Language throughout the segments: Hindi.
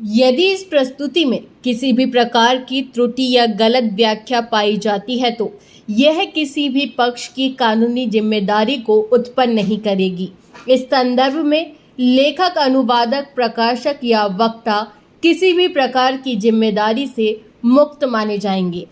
यदि इस प्रस्तुति में किसी भी प्रकार की त्रुटि या गलत व्याख्या पाई जाती है तो यह किसी भी पक्ष की कानूनी जिम्मेदारी को उत्पन्न नहीं करेगी। इस संदर्भ में लेखक, अनुवादक, प्रकाशक या वक्ता किसी भी प्रकार की जिम्मेदारी से मुक्त माने जाएंगे।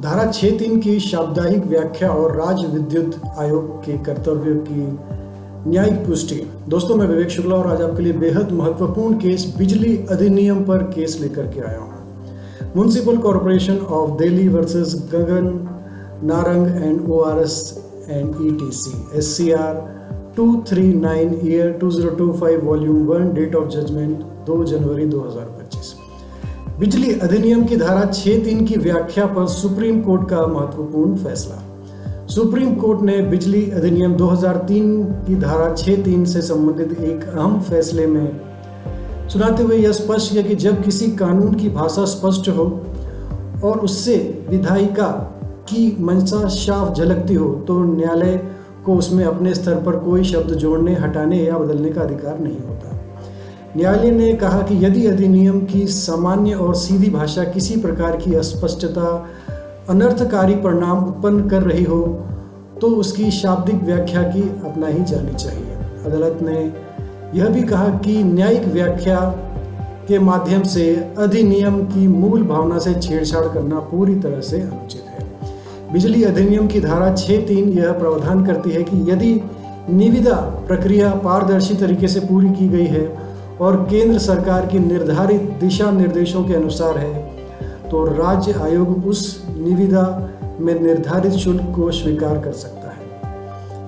धारा 6(3) की शाब्दिक व्याख्या और राज्य विद्युत आयोग के कर्तव्यों की न्यायिक पुष्टि। दोस्तों, मैं विवेक शुक्ला और आज आपके लिए बेहद महत्वपूर्ण केस बिजली अधिनियम पर केस लेकर के आया हूँ। Municipal corporation of Delhi versus Gagan Narang and ORS and ETC SCR 239 year 2025 volume 1 date of judgment 2 जनवरी 2025। बिजली अधिनियम की धारा 6(3) की व्याख्या पर सुप्रीम कोर्ट का महत्वपूर्ण फैसला। सुप्रीम कोर्ट ने बिजली अधिनियम 2003 की धारा 6(3) से संबंधित एक अहम फैसले में सुनाते हुए यह स्पष्ट किया कि जब किसी कानून की भाषा स्पष्ट हो और उससे विधायिका की मंशा साफ झलकती हो तो न्यायालय को उसमें अपने स्तर पर कोई शब्द जोड़ने, हटाने या बदलने का अधिकार नहीं होता। न्यायालय ने कहा कि यदि अधिनियम की सामान्य और सीधी भाषा किसी प्रकार की अस्पष्टता, अनर्थकारी परिणाम उत्पन्न कर रही हो तो उसकी शाब्दिक व्याख्या की अपनाई जानी चाहिए। अदालत ने यह भी कहा कि न्यायिक व्याख्या के माध्यम से अधिनियम की मूल भावना से छेड़छाड़ करना पूरी तरह से अनुचित है। बिजली अधिनियम की धारा 6(3) यह प्रावधान करती है कि यदि निविदा प्रक्रिया पारदर्शी तरीके से पूरी की गई है और केंद्र सरकार की निर्धारित दिशा निर्देशों के अनुसार है तो राज्य आयोग उस निविदा में निर्धारित शुल्क को स्वीकार कर सकता है।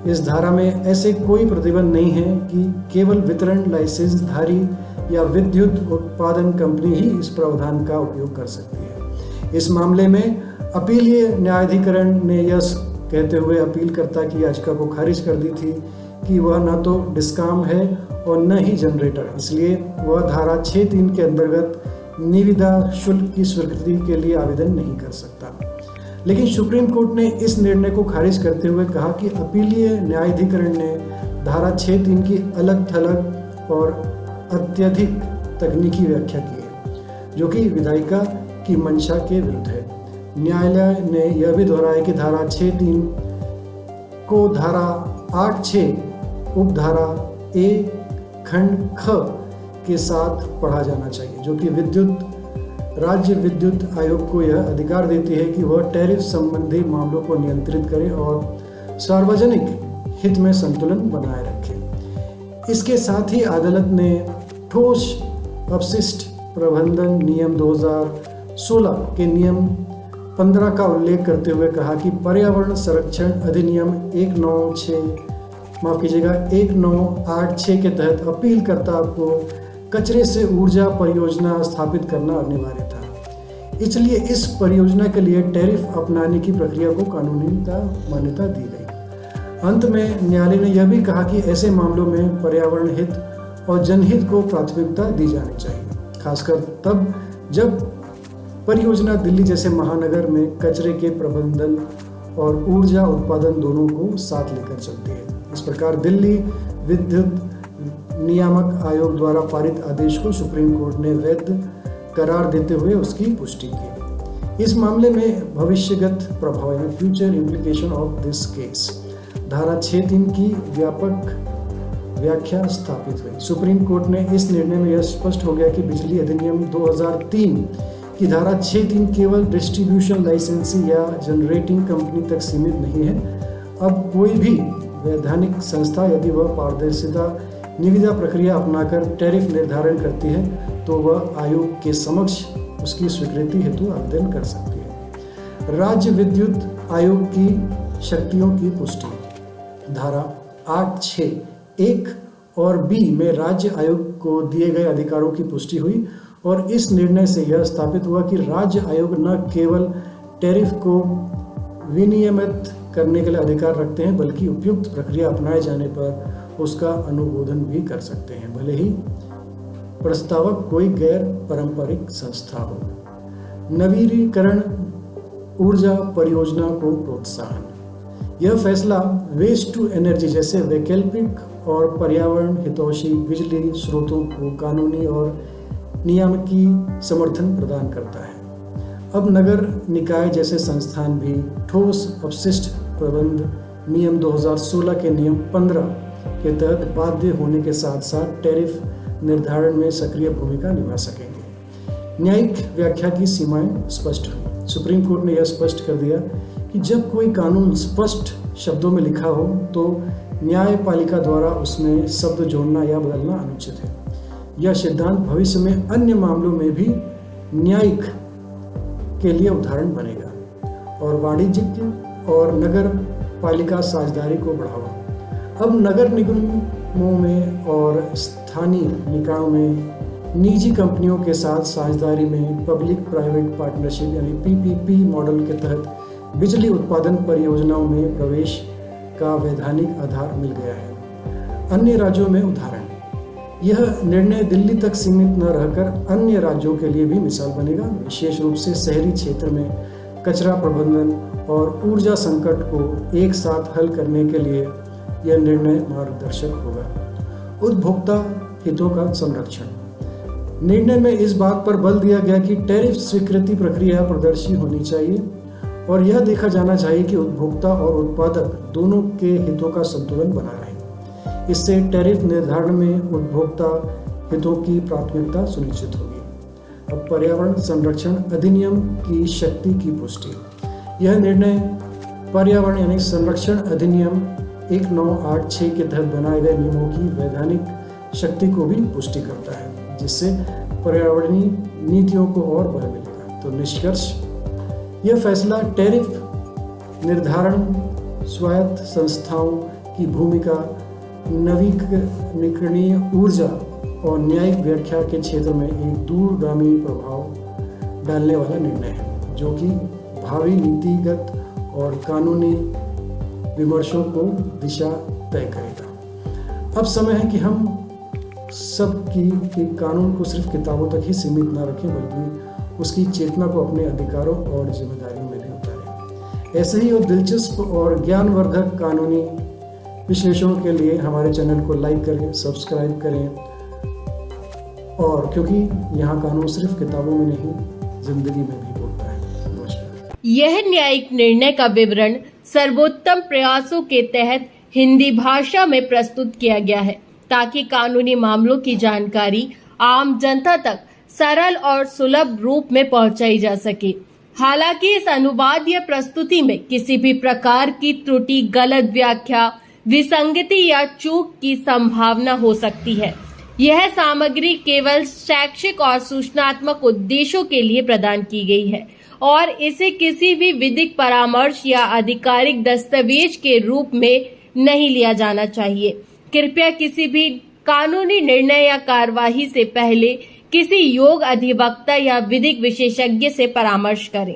इस धारा में ऐसे कोई प्रतिबंध नहीं है कि केवल वितरण लाइसेंस धारी या विद्युत उत्पादन कंपनी ही इस प्रावधान का उपयोग कर सकती है। इस मामले में अपीलीय न्यायाधिकरण ने यह कहते हुए अपीलकर्ता की याचिका को खारिज कर दी थी कि वह न तो डिस्काम है और न ही जनरेटर, इसलिए वह धारा 6(3) के अंतर्गत निविदा शुल्क की स्वीकृति के लिए आवेदन नहीं कर सकता। लेकिन सुप्रीम कोर्ट ने इस निर्णय को खारिज करते हुए कहा कि अपीलीय न्यायाधिकरण ने धारा 6(3) की अलग थलग और अत्यधिक तकनीकी व्याख्या की है जो कि विधायिका की मंशा के विरुद्ध है। न्यायालय ने यह भी दोहराया कि धारा 6(3) को धारा 8(6) उपधारा A खंड ख के साथ पढ़ा जाना चाहिए जो कि राज्य विद्युत आयोग को यह अधिकार देती है कि वह टैरिफ संबंधी मामलों को नियंत्रित करे और सार्वजनिक हित में संतुलन बनाए रखे। इसके साथ ही अदालत ने ठोस अपशिष्ट प्रबंधन नियम 2016 के नियम 15 का उल्लेख करते हुए कहा कि पर्यावरण संरक्षण अधिनियम 1986 के तहत अपीलकर्ता को कचरे से ऊर्जा परियोजना स्थापित करना अनिवार्य था। इसलिए इस परियोजना के लिए टैरिफ अपनाने की प्रक्रिया को कानूनी मान्यता दी गई। अंत में न्यायालय ने यह भी कहा कि ऐसे मामलों में पर्यावरण हित और जनहित को प्राथमिकता दी जानी चाहिए, खासकर तब जब परियोजना दिल्ली जैसे महानगर में कचरे के प्रबंधन और ऊर्जा उत्पादन दोनों को साथ लेकर चलती है। इस प्रकार दिल्ली विद्युत नियामक आयोग द्वारा पारित आदेश को सुप्रीम कोर्ट ने वैध करार देते हुए उसकी पुष्टि की। इस मामले में भविष्यगत प्रभाव यानी future implication of this case धारा 6(3) की व्यापक व्याख्या स्थापित हुई। सुप्रीम कोर्ट ने इस निर्णय में यह स्पष्ट हो गया कि बिजली अधिनियम 2003 की धारा 6(3) केवल डिस्ट्रीब्यूशन लाइसेंसी या जनरेटिंग कंपनी तक सीमित नहीं है। अब कोई भी वैधानिक संस्था यदि वह पारदर्शिता निविदा प्रक्रिया अपनाकर टैरिफ निर्धारण करती है तो वह आयोग के समक्ष उसकी स्वीकृति हेतु आवेदन कर सकती है। राज्य विद्युत आयोग की शक्तियों की पुष्टि। धारा 8(6) 1 और B में राज्य आयोग को दिए गए अधिकारों की पुष्टि हुई और इस निर्णय से यह स्थापित हुआ कि राज्य आयोग न केवल टैरिफ को विनियमित करने के लिए अधिकार रखते हैं बल्कि उपयुक्त प्रक्रिया अपनाए जाने पर उसका अनुमोदन भी कर सकते हैं, भले ही प्रस्तावक कोई गैर पारंपरिक संस्था हो। नवीनीकरण ऊर्जा परियोजना को प्रोत्साहन। यह फैसला वेस्ट टू एनर्जी जैसे वैकल्पिक और पर्यावरण हितैषी बिजली स्रोतों को कानूनी और नियामकी समर्थन प्रदान करता है। अब नगर निकाय जैसे संस्थान भी ठोस अपशिष्ट प्रबंध नियम 2016 के नियम 15 के तहत बाध्य होने के साथ साथ टैरिफ निर्धारण में सक्रिय भूमिका निभा सकेंगे। न्यायिक व्याख्या की सीमाएं स्पष्ट हुई। सुप्रीम कोर्ट ने यह स्पष्ट कर दिया कि जब कोई कानून स्पष्ट शब्दों में लिखा हो तो न्यायपालिका द्वारा उसमें शब्द जोड़ना या बदलना अनुचित है। यह सिद्धांत भविष्य में अन्य मामलों में भी न्यायिक के लिए उदाहरण बनेगा और वाणिज्यिक और नगर पालिका साझेदारी को बढ़ावा। अब नगर निगमों में और स्थानीय निकायों में निजी कंपनियों के साथ साझेदारी में पब्लिक प्राइवेट पार्टनरशिप यानी PPP मॉडल के तहत बिजली उत्पादन परियोजनाओं में प्रवेश का वैधानिक आधार मिल गया है। अन्य राज्यों में उदाहरण, यह निर्णय दिल्ली तक सीमित न रहकर अन्य राज्यों के लिए भी मिसाल बनेगा। विशेष रूप से शहरी क्षेत्र में कचरा प्रबंधन और ऊर्जा संकट को एक साथ हल करने के लिए यह निर्णय मार्गदर्शक होगा। उपभोक्ता हितों का संरक्षण, निर्णय में इस बात पर बल दिया गया कि टैरिफ स्वीकृति प्रक्रिया पारदर्शी होनी चाहिए और यह देखा जाना चाहिए कि उपभोक्ता और उत्पादक दोनों के हितों का संतुलन बना रहे। इससे टैरिफ निर्धारण में उपभोक्ता हितों की प्राथमिकता सुनिश्चित होगी। अब पर्यावरण संरक्षण अधिनियम की शक्ति की पुष्टि, यह निर्णय पर्यावरण यानी संरक्षण अधिनियम 1986 के तहत बनाए गए नियमों की वैधानिक शक्ति को भी पुष्टि करता है, जिससे पर्यावरणीय नीतियों को और बल मिलेगा। तो निष्कर्ष, यह फैसला टैरिफ निर्धारण, स्वायत्त संस्थाओं की भूमिका, नवीकरणीय ऊर्जा और न्यायिक व्याख्या के क्षेत्र में एक दूरगामी प्रभाव डालने वाला निर्णय है, जो कि भावी नीतिगत और कानूनी विमर्शों को दिशा तय करेगा। अब समय है कि हम सब की कानून को सिर्फ किताबों तक ही सीमित न रखें, बल्कि उसकी चेतना को अपने अधिकारों और जिम्मेदारियों में भी उतारें। ऐसे ही और दिलचस्प और ज्ञानवर्धक कानूनी विश्लेषणों के लिए हमारे चैनल को लाइक करें, सब्सक्राइब करें, और क्योंकि यहाँ कानून सिर्फ किताबों में नहीं, जिंदगी में भी बोलता है। नमस्कार। यह न्यायिक निर्णय का विवरण सर्वोत्तम प्रयासों के तहत हिंदी भाषा में प्रस्तुत किया गया है, ताकि कानूनी मामलों की जानकारी आम जनता तक सरल और सुलभ रूप में पहुंचाई जा सके। हालांकि इस अनुवाद या प्रस्तुति में किसी भी प्रकार की त्रुटि, गलत व्याख्या, विसंगति या चूक की संभावना हो सकती है। यह सामग्री केवल शैक्षिक और सूचनात्मक उद्देश्यों के लिए प्रदान की गई है और इसे किसी भी विधिक परामर्श या आधिकारिक दस्तावेज के रूप में नहीं लिया जाना चाहिए। कृपया किसी भी कानूनी निर्णय या कार्यवाही से पहले किसी योग्य अधिवक्ता या विधिक विशेषज्ञ से परामर्श करें।